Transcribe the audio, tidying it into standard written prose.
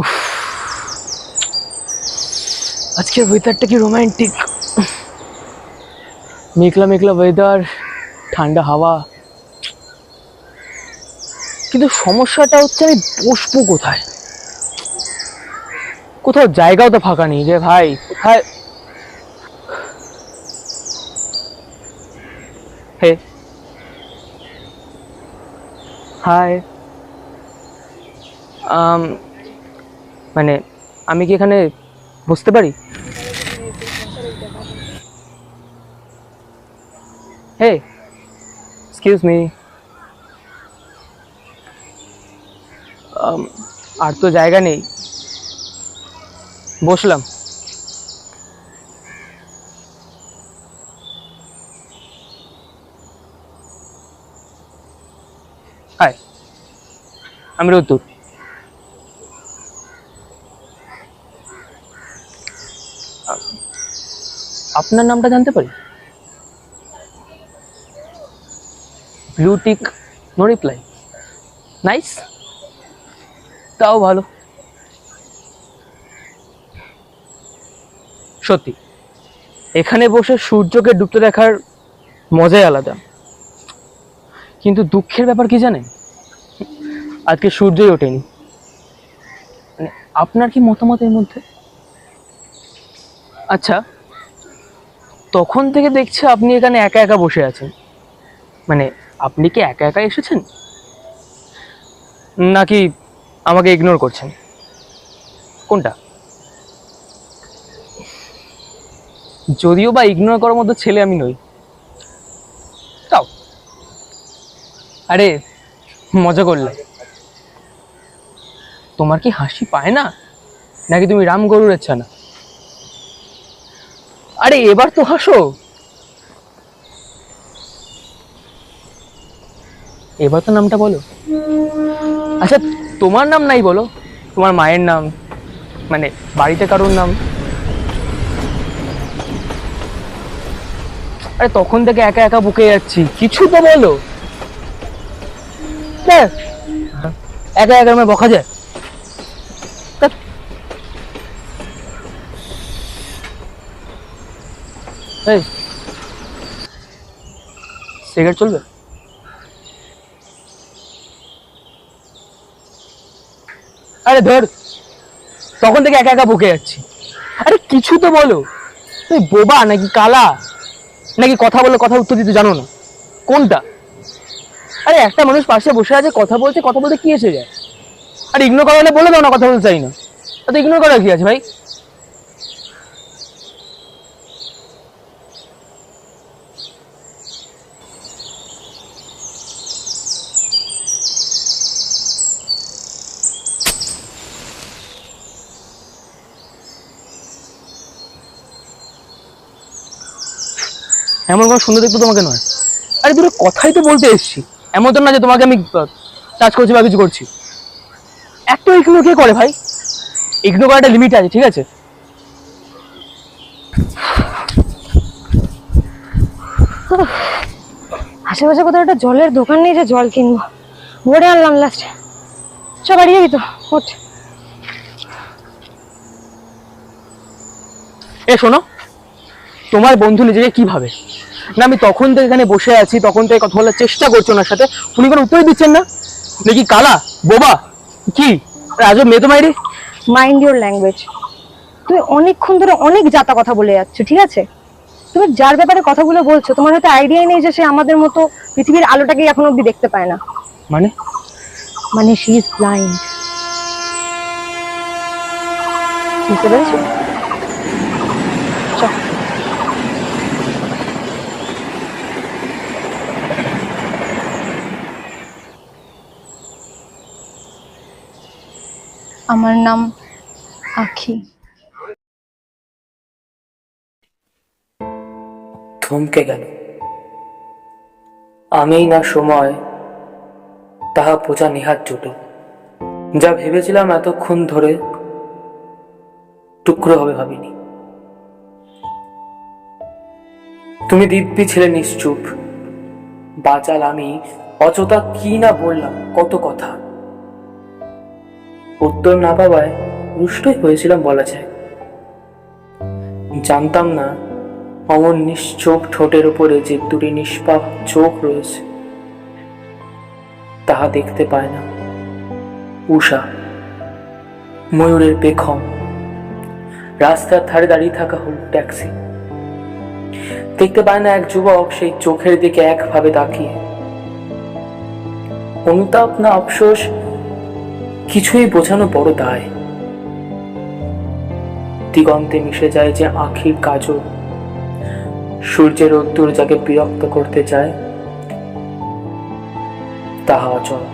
উফ, আজকের ওয়েদারটা কি রোমান্টিক। মেঘলা মেঘলা ওয়েদার, ঠান্ডা হাওয়া। কিন্তু সমস্যাটা হচ্ছে আমি বসবো কোথায়? কোথাও জায়গাও তো ফাঁকা নেই রে ভাই, কোথায়? হে, হাই। মানে আমি কি এখানে বসতে পারি? হে, এক্সকিউজ মি। আর তো জায়গা নেই, বসলাম। হাই, আমি রোদ্দুর। আপনার নামটা জানতে পারি? Blue tick, no reply. Nice, তাও ভালো। সত্যি, এখানে বসে সূর্যকে ডুবতে দেখার মজাই আলাদা। কিন্তু দুঃখের ব্যাপার কি জানেন, আজকে সূর্যই ওঠেনি। মানে আপনার কি মতামত এর মধ্যে? আচ্ছা, তখন থেকে দেখছি আপনি এখানে একা একা বসে আছেন। মানে আপনি কি একা একা এসেছেন, নাকি আমাকে ইগনোর করছেন? কোনটা? যদিও বা ইগনোর করার মতো ছেলে আমি নই, তাও। আরে মজা করলাম। তোমার কি হাসি পায় না, নাকি তুমি রাম গরুর ছানা? আরে এবার তো হাসো, এবার তো নামটা বলো। আচ্ছা, তোমার নাম নাই বলো, তোমার মায়ের নাম, মানে বাড়িতে কারোর নাম। আরে তখন থেকে একা একা বুকে যাচ্ছি, কিছু তো বলো। ব্যাস, একা একা আমার বকা যায়? ধ্যাৎ। এই, সিগারেট চলবে? আরে ধর, তখন থেকে একা একা বুকে যাচ্ছি। আরে কিছু তো বলো। তুমি বোবা নাকি কালা, নাকি কথা বলে কথা উত্তর দিতে জানো না? কোনটা? আরে একটা মানুষ পাশে বসে আছে, কথা বলছে, কথা বলতে কি এসে যায়? আর ইগনোর করা হলে বলে দাও না কথা বলতে চাই না। তো ইগনোর করার কি আছে ভাই? এমন কোনো সুন্দর দেখতে তোমাকে নয়। আরে দুটো কথাই তো বলতে এসছি, এমন তো না যে তোমাকে আমি টাচ করছি বা কিছু করছি। এত ইগনোর কে করে ভাই? ইগনোর করার একটা লিমিট আছে, ঠিক আছে? আশেপাশে কোথাও একটা জলের দোকান নেই যে জল কিনবো। ভরে আনলাম লাস্টে। সব বাড়ি যাবি তো? ওঠ। এ শোনো, তোমার বন্ধু নিজেকে কি ভাবে? না আমি তখন থেকে এখানে বসে আছি, তখন থেকে কথা বলার চেষ্টা করছি ওনার সাথে, উনি কোনো উত্তরই দিচ্ছেন না। নাকি কালা, বোবা, কি? আজব মেয়ে তো মাইরি। Mind your language. তুমি অনেকক্ষণ ধরে অনেক জাতা কথা বলে যাচ্ছ, ঠিক আছে? তুমি যার ব্যাপারে কথাগুলো বলছো, তোমার হয়তো আইডিয়াই নেই যে সে আমাদের মতো পৃথিবীর আলোটাকে এখন অব্দি দেখতে পায় না। মানে? মানে শি ইজ ব্লাইন্ড। বুঝতে পেরেছো? চল। আমার নাম আখি। থমকে গেল। আমি না সময়, তাহা বোঝা নেহাত জটিল। যা ভেবেছিলাম এতক্ষণ ধরে টুকরো হবে ভাবিনি। তুমি দিব্যি ছেলে নিশ্চুপ, বাচাল আমি অযথা কি না বললাম কত কথা। উত্তর না পাওয়ায় রুষ্টই হয়েছিলাম বলা যায়। জানতাম না অমন নিশ্চোখ ঠোঁটের উপরে যে দুটি নিষ্পাপ চোখ রয়েছে তাহা দেখতে পায় না। উষা, ময়ূরের পেখম, রাস্তার ধারে দাঁড়িয়ে থাকা হল ট্যাক্সি। দেখতে পায় না এক যুবক সেই চোখের দিকে একভাবে তাকিয়ে। অনুতাপ না আফসোস, কিছুই বোঝানো বড় দায়। দিগন্তে মিশে যায় যে আখির কাজল, সূর্যের রোদ্দুর যাকে বিরক্ত করতে চায় তাহা অচল।